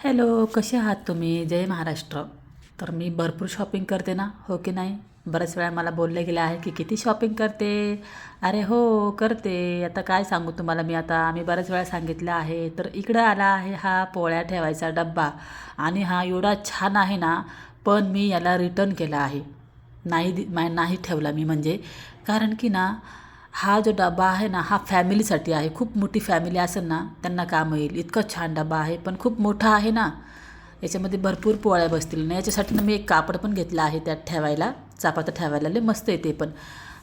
Hello, कसे आहात तुम्ही? जय महाराष्ट्र. तर मी भरपूर शॉपिंग करते ना, हो की नाही? बऱ्याच वेळा मला बोलले गेले आहे की किती शॉपिंग करते? अरे हो, करते. आता काय सांगू तुम्हाला मी आता मी बऱ्याच वेळा सांगितलं आहे. तर इकडं आला आहे हा पोळ्या ठेवायचा डब्बा आणि हा एवढा छान आहे ना, पण मी याला रिटर्न केला आहे. नाही ठेवला मी म्हणजे कारण की ना हा जो डबा आहे ना हा फॅमिलीसाठी आहे. खूप मोठी फॅमिली असेल ना त्यांना काम येईल. इतकं छान डबा आहे पण खूप मोठा आहे ना. याच्यामध्ये भरपूर पोळ्या बसतील ना. याच्यासाठी ना मी एक कापड पण घेतलं आहे त्यात ठेवायला, चपात्या ठेवायला. लय मस्त आहे ते पण.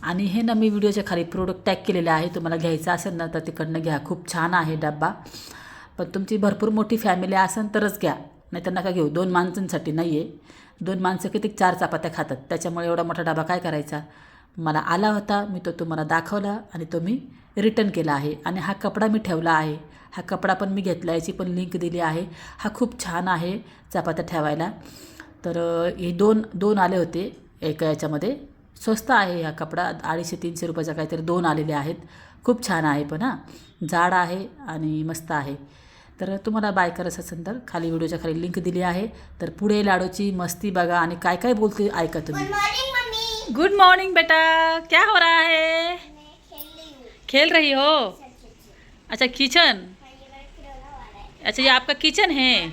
आणि हे ना मी व्हिडिओच्या खाली प्रोडक्ट टॅग केलेले आहे. तुम्हाला घ्यायचं असेल ना तर तिकडनं घ्या. खूप छान आहे डब्बा. पण तुमची भरपूर मोठी फॅमिली असेल तरच घ्या. नाही तर नका घेऊ. 2 माणसांसाठी नाही आहे. 2 माणसं किती 4 चपात्या खातात. त्याच्यामुळे एवढा मोठा डबा काय करायचा. मला आला होता, मी तो तुम्हाला दाखवला आणि तो मी रिटर्न केला आहे. आणि हा कपडा मी ठेवला आहे. हा कपडा पण मी घेतला, याची पण लिंक दिली आहे. हा खूप छान आहे चपात्या ठेवायला. तर हे दोन आले होते एका याच्यामध्ये. स्वस्त आहे हा कपडा, 250-300 रुपयाचा काहीतरी 2 आलेले आहेत. खूप छान आहे पण जाड आहे आणि मस्त आहे. तर तुम्हाला बाय करायचं असेल तर खाली व्हिडिओच्या खाली लिंक दिली आहे. तर पुढे लाडूची मस्ती बघा आणि काय काय बोलते ऐका तुम्ही. गुड मॉर्निंग बेटा, क्या हो रहा है? खेल रही हो? अच्छा किचन, अच्छा ये आपका किचन है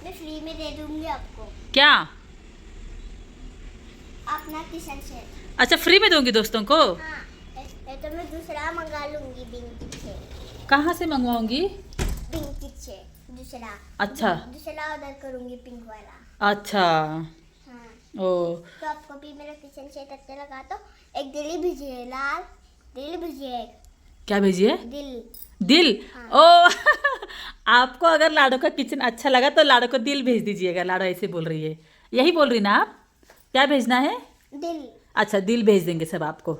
मैं फ्री में दे दूंगी आपको क्या? अपना किचन सेट। अच्छा फ्री में दूंगी दोस्तों को? हाँ, ये तो मैं दूसरा मंगा लूंगी बिंकिट से। कहाँ से मंगवाऊंगी? बिंकिट से दूसरा। अच्छा दूसरा ऑर्डर करूंगी पिंक वाला। अच्छा. हाँ, ओ तो आपको भी मेरा किचन सेट अच्छा लगा तो एक दिल भेजिए, लाल दिल भेजिए। क्या भेजिए? दिल। दिल? हाँ। ओ आपको अगर लाडो का किचन अच्छा लगा तो लाडो को दिल भेज दीजिएगा. लाडो ऐसे बोल रही है, यही बोल रही ना आप? क्या भेजना है? दिल। अच्छा दिल भेज देंगे सब आपको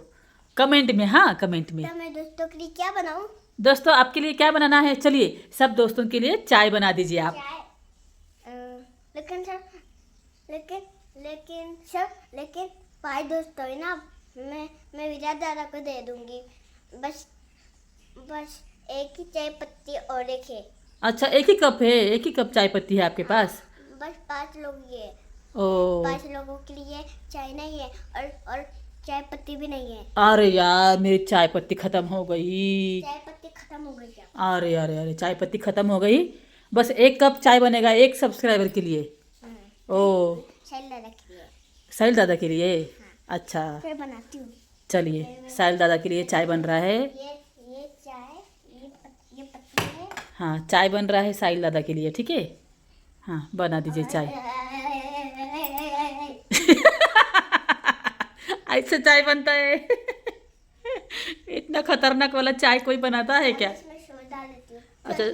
कमेंट में. हाँ कमेंट में. तो मैं दोस्तों के लिए क्या बनाऊं? दोस्तों आपके लिए क्या बनाना है? चलिए सब दोस्तों के लिए चाय बना दीजिए आप. चाय। लेकिन सर, लेकिन लेकिन सर, लेकिन 5 दोस्त है ना। मैं विराट दादा को दे दूंगी। बस बस एक ही चाय पत्ती और एक है। अच्छा एक ही कप है, एक ही कप चाय पत्ती है आपके पास? बस 5 लोग ही है। ओ 5 लोगों के लिए चाय नहीं है और चाय पत्ती भी नहीं है। अरे यार मेरी चाय पत्ती खत्म हो गई. चाय पत्ती खत्म हो गई क्या? अरे अरे अरे चाय पत्ती खत्म हो गई. बस एक कप चाय बनेगा एक सब्सक्राइबर के लिए. ओ शैल दादा के लिए। साहिल दादा के लिए. अच्छा फिर बनाती हूँ। चलिए साहिल दादा के लिए चाय बन रहा है. ये चाय, ये पत्ती है। हाँ चाय बन रहा है साहिल दादा के लिए. ठीक है हाँ बना दीजिए चाय. ऐसे चाय बनता है. इतना खतरनाक वाला चाय कोई बनाता है क्या? इसमें सॉस डाल देती हूँ। अच्छा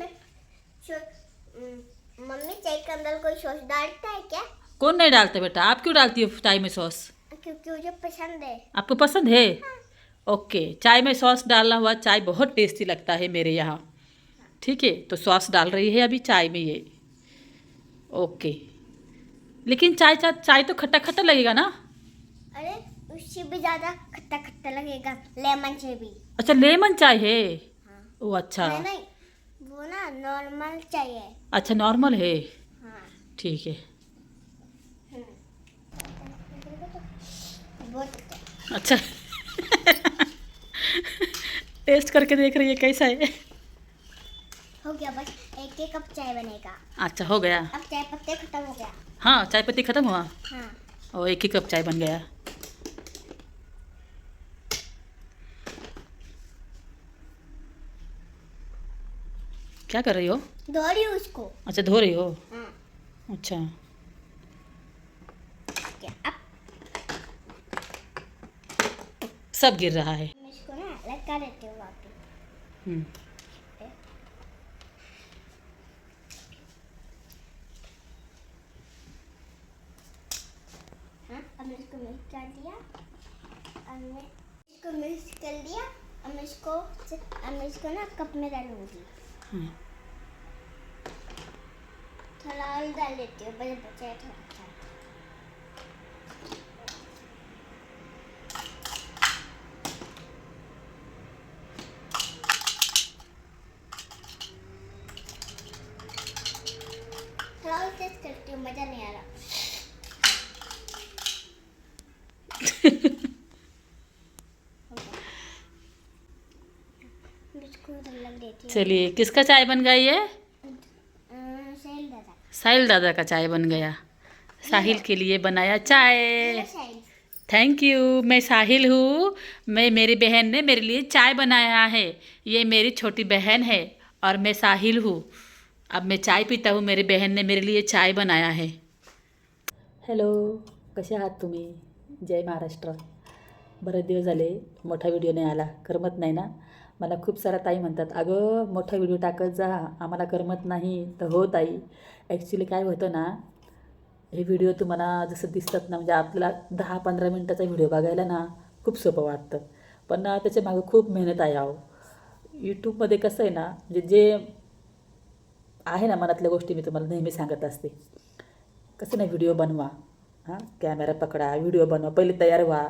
मम्मी चाय के अंदर कोई सॉस डालता है क्या? कौन नहीं डालता बेटा, आप क्यों डालती हो चाय में सॉस? क्योंकि मुझे पसंद है। आपको पसंद है? ओके चाय में सॉस डालना हुआ चाय बहुत टेस्टी लगता है मेरे यहाँ. ठीक है तो सॉस डाल रही है अभी चाय में ये. ओके लेकिन चाय तो खट्टा खट्टा लगेगा ना? अरे उससे भी ज्यादा खट्टा खट्टा लगेगा, लेमन से भी। अच्छा लेमन चाय है. हाँ। ओ अच्छा. नहीं, वो ना नॉर्मल चाय है। अच्छा नॉर्मल है. हाँ। ठीक है. बहुत अच्छा। अच्छा टेस्ट करके देख रही है कैसा है. हो गया, बस एक एक कप चाय बनेगा। अच्छा हो गया. अब चाय पत्ते खत्म हो गया। हाँ चाय पत्ती खत्म हुआ हाँ। और एक ही कप चाय बन गया. क्या कर रही हो? धो रही हूँ उसको। अच्छा धो रही हो. हाँ। अच्छा क्या अब सब गिर रहा है. मैं इसको ना लटका देती हूँ वापस। हम्म. हाँ, अब मैं इसको मिक्स कर दिया। अब मैं इसको मिक्स कर दिया। अब मैं इसको ना कप में डालूंगी। हम्म. थोड़ा और डाल देती हूँ, बस बचा है थोड़ा सा। थोड़ा और टेस्ट करती हूँ, मज़ा नहीं आ रहा। बिस्कुट अलग देती हूँ। चलिए, किसका चाय बन गई है? साहिल दादा। साहिल दादा का चाय बन गया। साहिल के लिए बनाया चाय। हेलो साहिल। Thank you. मैं साहिल हूँ। मेरी बहन ने मेरे लिए चाय बनाया है। ये मेरी छोटी बहन है और मैं साहिल हूँ। अब मैं चाय पीता हूँ, मेरी बहन ने मेरे लिए चाय बनाया है। हॅलो, कसे आहात तुम्ही? जय महाराष्ट्र. बरेच दिवस झाले मोठा व्हिडिओ नाही आला, करमत नाही ना. मला खूप सारा ताई म्हणतात, अगं मोठा व्हिडिओ टाकत जा, आम्हाला करमत नाही. तर हो ताई, ॲक्च्युली काय होतं ना, हे व्हिडिओ तुम्हाला जसं दिसतात ना, म्हणजे आपल्याला 10-15 मिनटाचा व्हिडिओ बघायला ना खूप सोपं वाटतं. पण ना त्याच्यामागं खूप मेहनत आहे अहो. यूट्यूबमध्ये कसं आहे ना, म्हणजे जे आहे ना मनातल्या गोष्टी मी तुम्हाला नेहमी सांगत असते. कसं नाही, व्हिडिओ बनवा, हां, कॅमेरा पकडा, व्हिडिओ बनवा, पहिले तयार व्हा.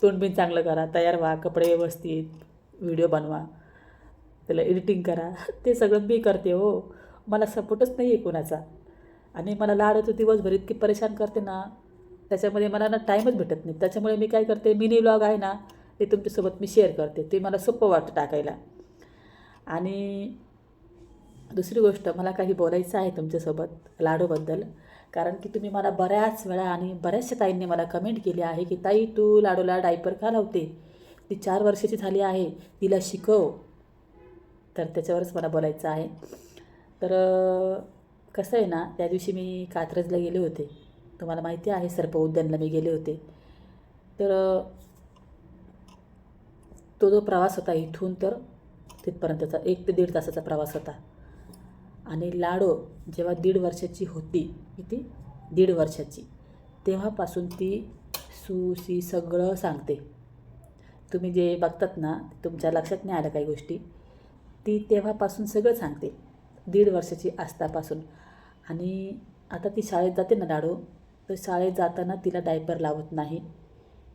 तोंड बिन चांगलं करा, तयार व्हा, कपडे व्यवस्थित, व्हिडिओ बनवा, त्याला एडिटिंग करा. ते सगळं मी करते हो. मला सपोर्टच नाही आहे कोणाचा. आणि मला लाड होतो दिवसभर इतकी परेशान करते ना, त्याच्यामध्ये मला ना टाईमच भेटत नाही. त्याच्यामुळे मी काय करते, मिनी व्लॉग आहे ना, ते तुमच्यासोबत मी शेअर करते. ते मला सोपं वाटतं टाकायला. आणि दुसरी गोष्ट, मला काही बोलायचं आहे तुमच्यासोबत लाडूबद्दल. कारण की तुम्ही मला बऱ्याच वेळा आणि बऱ्याचशा ताईंनी मला कमेंट केली आहे की ताई, तू लाडूला डायपर का लावते? ती 4 वर्षाची झाली आहे, तिला शिकव. तर त्याच्यावरच मला बोलायचं आहे. तर कसं आहे ना, त्या दिवशी मी कात्रजला गेले होते. तुम्हाला माहिती आहे, सर्प उद्यानला मी गेले होते. तर तो जो प्रवास होता इथून तर तिथपर्यंतचा 1 ते 1.5 तासाचा प्रवास होता. आणि लाडो जेव्हा 1.5 वर्षाची होती, किती 1.5 वर्षाची, तेव्हापासून ती सुशी सगळं सांगते. तुम्ही जे बघतात ना, तुमच्या लक्षात नाही आल्या काही गोष्टी, ती तेव्हापासून सगळं सांगते 1.5 वर्षाची असतापासून. आणि आता ती शाळेत जाते ना लाडो, तर शाळेत जाताना तिला डायपर लावत नाही.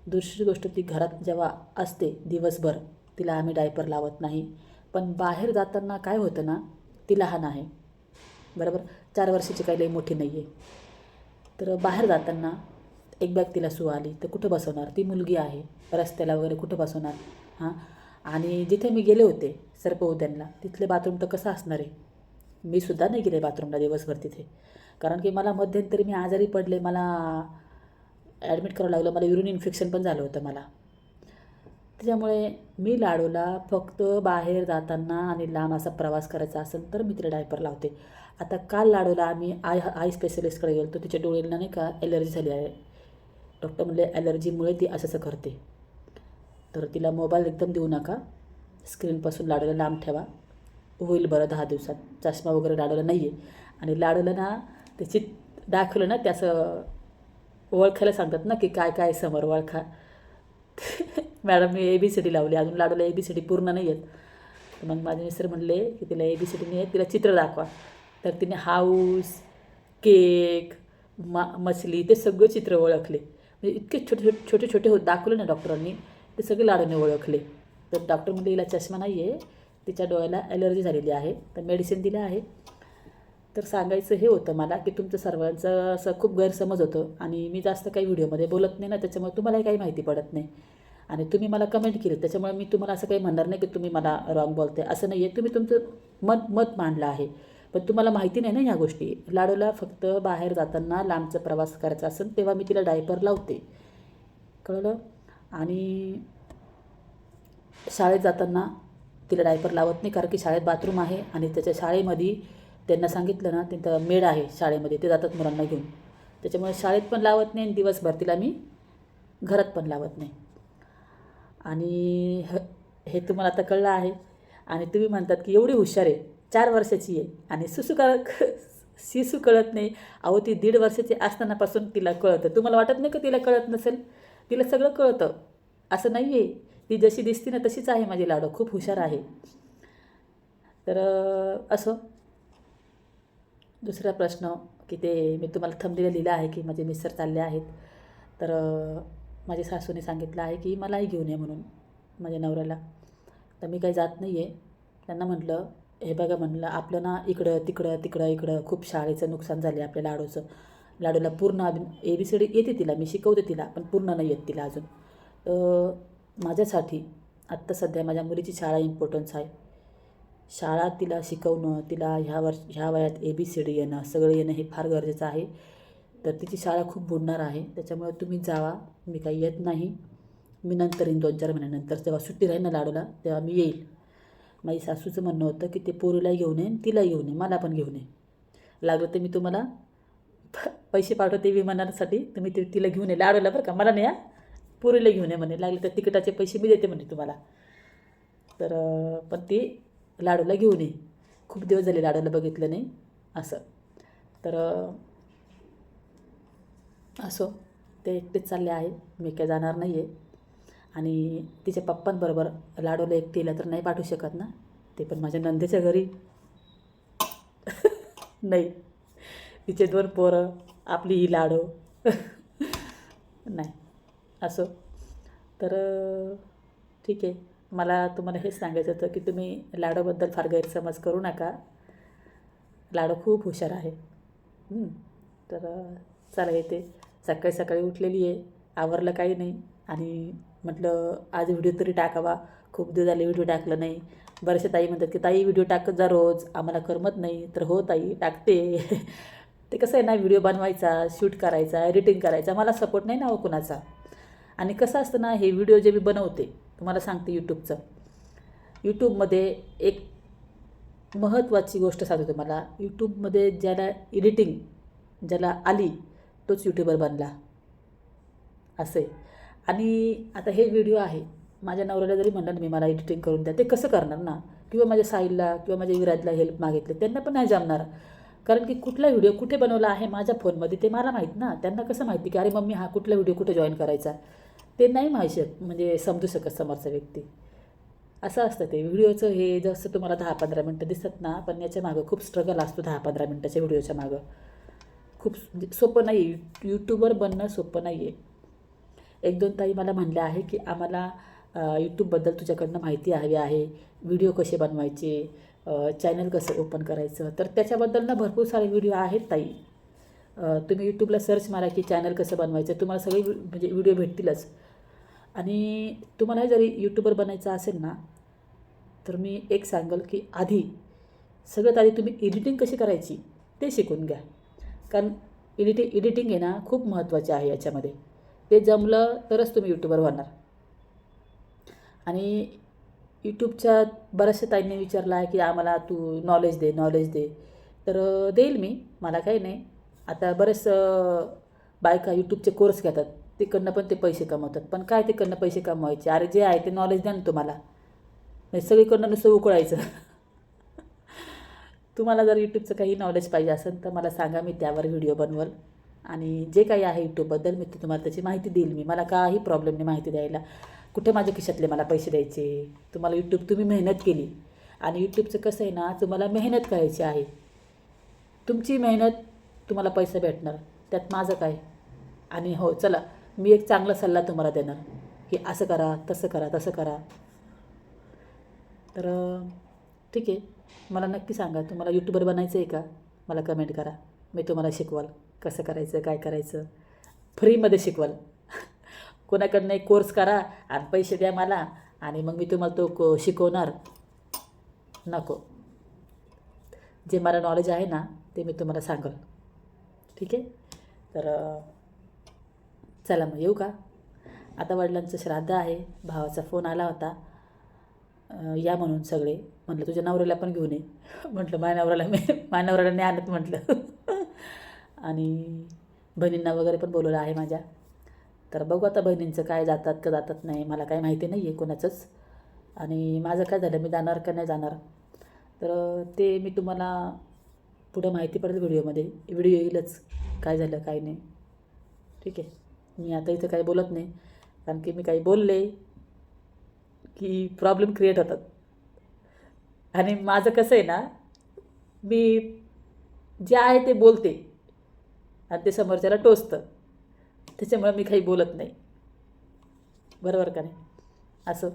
दुसरी गोष्ट, ती घरात जेव्हा असते दिवसभर तिला आम्ही डायपर लावत नाही. पण बाहेर जाताना काय होतं ना, ती लहान आहे बरोबर, 4 वर्षाची काही लई मोठी नाही आहे. तर बाहेर जाताना एक बॅग तिला सू आली तर कुठं बसवणार? ती मुलगी आहे, रस्त्याला वगैरे कुठं बसवणार? हां. आणि जिथे मी गेले होते सर्प उद्यानला, तिथले बाथरूम तर कसं असणार आहे? मी सुद्धा नाही गेले बाथरूमला दिवसभर तिथे. कारण की मला मध्यंतरी मी आजारी पडले, मला ॲडमिट करावं लागलं, मला युरिन इन्फेक्शन पण झालं होतं मला. त्याच्यामुळे मी लाडूला फक्त बाहेर जाताना आणि लांब असा प्रवास करायचा असेल तर मी तिला डायपर लावते. आता काल लाडूला आम्ही आई स्पेशलिस्टकडे गेलो, तर तिच्या डोळ्यांना नाही का ॲलर्जी झाली आहे. डॉक्टर म्हणले ॲलर्जीमुळे ती असं करते. तर तिला मोबाईल एकदम देऊ नका, स्क्रीनपासून लाडूला लांब ठेवा, होईल बरं 10 दिवसात. चष्मा वगैरे लाडूला नाही आहे. आणि लाडूला ना त्याची दाखवलं ना, त्याचं ओळखायला सांगतात ना की काय काय समोर ओळखा. मॅडम मी ABCD लावली, अजून लाडूला ABCD पूर्ण नाही आहेत. तर मग माझे मिस्टर म्हणले की तिला ABCD नाही आहे, तिला चित्र दाखवा. तर तिने हाऊस, केक, मछली, ते सगळं चित्र ओळखले. म्हणजे इतके छोटे छोटे छोटे दाखवले ना डॉक्टरांनी, ते सगळे लाडूने ओळखले. तर डॉक्टर म्हणले हिला चष्मा नाही आहे, तिच्या डोळ्याला ॲलर्जी झालेली आहे, तर मेडिसिन दिलं आहे. तर सांगायचं हे होतं मला की तुमचं सर्वांचं असं खूप गैरसमज होतं आणि मी जास्त काही व्हिडिओमध्ये बोलत नाही ना, त्याच्यामुळे तुम्हालाही काही माहिती पडत नाही. आणि तुम्ही मला कमेंट केली, त्याच्यामुळे मी तुम्हाला असं काही म्हणणार नाही की तुम्ही मला रॉंग बोलते, असं नाही आहे. तुम्ही तुमचं मत मांडलं आहे, पण तुम्हाला माहिती नाही ना ह्या गोष्टी. लाडूला फक्त बाहेर जाताना लांबचा प्रवास करायचा असेल तेव्हा मी तिला डायपर लावते, कळलं? आणि शाळेत जाताना तिला डायपर लावत नाही, कारण की शाळेत बाथरूम आहे आणि त्याच्या शाळेमध्ये त्यांना सांगितलं ना, तिथं मेड आहे शाळेमध्ये, ते जातात मुलांना घेऊन. त्याच्यामुळे शाळेत पण लावत नाही आणि दिवसभर तिला मी घरात पण लावत नाही. आणि हे तुम्हाला आता कळलं आहे. आणि तुम्ही म्हणतात की एवढी हुशार आहे, 4 वर्षाची आहे आणि शिशू कळत नाही. अहो, ती 1.5 वर्षाची असतानापासून तिला कळतं. तुम्हाला वाटत नाही का तिला कळत नसेल? तिला सगळं कळतं, असं नाही आहे. ती जशी दिसते ना तशीच आहे माझी लाडू, खूप हुशार आहे. तर असं दुसरा प्रश्न की ते मी तुम्हाला थंबनेलला लिहिलं आहे की माझे मिस्टर चालले आहेत. तर माझ्या सासूने सांगितलं आहे की मलाही घेऊन ये म्हणून, माझ्या नवऱ्याला. तर मी काही जात नाही आहे. त्यांना म्हटलं हे बघा म्हणलं आपलं ना इकडं तिकडं तिकडं इकडं खूप शाळेचं नुकसान झाले आपल्या लाडूचं. लाडूला पूर्ण अजून ABCD येते तिला, मी शिकवते तिला, पण पूर्ण नाही येत तिला अजून. माझ्यासाठी आत्ता सध्या माझ्या मुलीची शाळा इम्पॉर्टन्स आहे. शाळा तिला शिकवणं, तिला ह्या वयात ABCD येणं, सगळं येणं हे फार गरजेचं आहे. तर तिची शाळा खूप बुडणार आहे, त्याच्यामुळे तुम्ही जावा. मी काही येत नाही, मी नंतर येईन 2-4 महिन्यानंतर. जेव्हा सुट्टी राहील ना लाडूला तेव्हा मी येईल. माझी सासूचं म्हणणं होतं की ते पोरीला घेऊन ये, तिला घेऊन ये, मला पण घेऊन ये. लागलं तर मी तुम्हाला पैसे पाठवते विमानासाठी, तुम्ही तिला घेऊन ये लाडूला, बरं का, मला नाही, पोरीला घेऊन ये म्हणे. लागले तर तिकिटाचे पैसे मी देते म्हणे तुम्हाला. तर पण ती लाडूला घेऊन ये. खूप दिवस झाले लाडूला बघितलं नाही असं. तर असो, ते एकटेच चालले आहे, मी काय जाणार नाही आहे. आणि तिच्या पप्पांबरोबर लाडूला एकटीला तर नाही पाठवू शकत ना, ते पण माझ्या नंदेच्या घरी. नाही, तिचे 2 पोरं, आपली ही लाडू. नाही, असो. तर ठीक आहे. मला तुम्हाला हेच सांगायचं होतं की तुम्ही लाडूबद्दल फार गैरसमज करू नका. लाडू खूप हुशार आहे. तर चला, येते. सकाळी सकाळी उठलेली आहे, आवरलं काही नाही, आणि म्हटलं आज व्हिडिओ तरी टाकावा. खूप दिवस झाले व्हिडिओ टाकलं नाही. बऱ्याचशा ताई म्हणतात की ताई व्हिडिओ टाकत जा रोज, आम्हाला करमत नाही. तर हो ताई, टाकते. ते कसं आहे ना, व्हिडिओ बनवायचा, शूट करायचा, एडिटिंग करायचा, मला सपोर्ट नाही ना हो कुणाचा. आणि कसं असतं ना, हे व्हिडिओ जे मी बनवते, तुम्हाला सांगते यूट्यूबमध्ये एक महत्त्वाची गोष्ट सांगते तुम्हाला. यूट्यूबमध्ये ज्याला एडिटिंग ज्याला आली तोच यूट्यूबर बनला, असं आहे. आणि आता हे व्हिडिओ आहे, माझ्या नवऱ्याला जरी म्हणलं ना मी मला एडिटिंग करून द्या, ते कसं करणार ना. किंवा माझ्या साईलला किंवा माझ्या विराजला हेल्प मागितले, त्यांना पण नाही जमणार. कारण की कुठला व्हिडिओ कुठे बनवला आहे माझ्या फोनमध्ये ते मला माहीत ना. त्यांना कसं माहिती की अरे मम्मी हा कुठला व्हिडिओ कुठे जॉईन करायचा, ते नाही माहिती म्हणजे समजू शकत समोरचा व्यक्ती. असं असतं ते व्हिडिओचं. हे जसं तुम्हाला 10-15 मिनटं दिसत ना, पण याच्या मागं खूप स्ट्रगल असतो. 10-15 मिनटाच्या व्हिडिओच्या मागं खूप म्हणजे सोपं नाही. यूट्यूबर बनणं सोपं नाही आहे. 1-2 ताई मला म्हणल्या आहे की आम्हाला यूट्यूबबद्दल तुझ्याकडनं माहिती हवी आहे, व्हिडिओ कसे बनवायचे, चॅनल कसं ओपन करायचं. तर त्याच्याबद्दल ना भरपूर सारे व्हिडिओ आहेत ताई. तुम्ही यूट्यूबला सर्च मारा की चॅनल कसं बनवायचं, तुम्हाला सगळे म्हणजे व्हिडिओ भेटतीलच. आणि तुम्हाला जरी यूट्यूबर बनायचं असेल ना, तर मी एक सांगेल की सगळ्यात आधी तुम्ही एडिटिंग कशी करायची ते शिकून घ्या. कारण एडिटिंग आहे ना खूप महत्त्वाचे आहे याच्यामध्ये. ते जमलं तरच तुम्ही यूट्यूबर होणार. आणि यूट्यूबच्या बऱ्याचशा ताईंनी विचारलं आहे की आम्हाला तू नॉलेज दे. तर देईल मी, मला काही नाही. आता बरेच बायका यूट्यूबचे कोर्स घेतात, तिकडनं पण ते पैसे कमवतात. पण काय तिकडनं पैसे कमवायचे, अरे जे आहे ते नॉलेज द्या ना तुम्हाला. म्हणजे सगळीकडनं नुसतं उकळायचं. तुम्हाला जर यूट्यूबचं काही नॉलेज पाहिजे असेल तर मला सांगा, मी त्यावर व्हिडिओ बनवल. आणि जे काही आहे यूट्यूबबद्दल मी तुम्हाला त्याची माहिती देईल. मला काही प्रॉब्लेम नाही माहिती द्यायला. कुठे माझ्या खिशातले मला पैसे द्यायचे. तुम्हाला तुम्ही मेहनत केली. आणि यूट्यूबचं कसं आहे ना, तुम्हाला मेहनत करायची आहे. तुमची मेहनत तुम्हाला पैसा भेटणार, त्यात माझं काय. आणि हो चला, मी एक चांगला सल्ला तुम्हाला देणार की असं करा, तसं करा. तर ठीक आहे, मला नक्की सांगा तुम्हाला यूट्यूबर बनायचं आहे का. मला कमेंट करा, मी तुम्हाला शिकवाल कसं करायचं, काय करायचं, फ्रीमध्ये शिकवाल. कोणाकडनं एक कोर्स करा आणि पैसे द्या मला, आणि मग मी तुम्हाला तो शिकवणार. नको, जे मला नॉलेज आहे ना ते मी तुम्हाला सांगेल. ठीक आहे. तर चला मग येऊ का. आता वडिलांचं श्राद्ध आहे, भावाचा फोन आला होता या म्हणून सगळे. म्हटलं तुझ्या नवऱ्याला पण घेऊन ये. म्हटलं माझ्या नवऱ्याला नाही आणत म्हटलं. आणि बहिणींना वगैरे पण बोलवलं आहे माझ्या. तर बघू आता बहिणींचं काय, जातात का जातात नाही, मला काय माहिती नाही आहे कोणाचंच. आणि माझं काय झालं, मी जाणार का नाही जाणार, तर ते मी तुम्हाला पुढं माहिती पडेल व्हिडिओ येईलच, काय झालं काय नाही. ठीक आहे. मी आता इथं काही बोलत नाही, कारण की मी काही बोलले की प्रॉब्लेम क्रिएट होतात. आणि माझं कसं आहे ना, मी जे आहे ते बोलते आणि ते समोरच्याला टोचतं, त्याच्यामुळे मी काही बोलत नाही. बरोबर का नाही. असं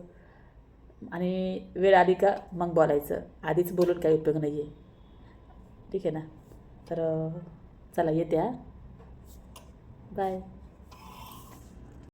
आणि वेळ आली का मग बोलायचं, आधीच बोलून काही उपयोग नाही आहे. ठीक आहे ना. तर चला येते. बाय.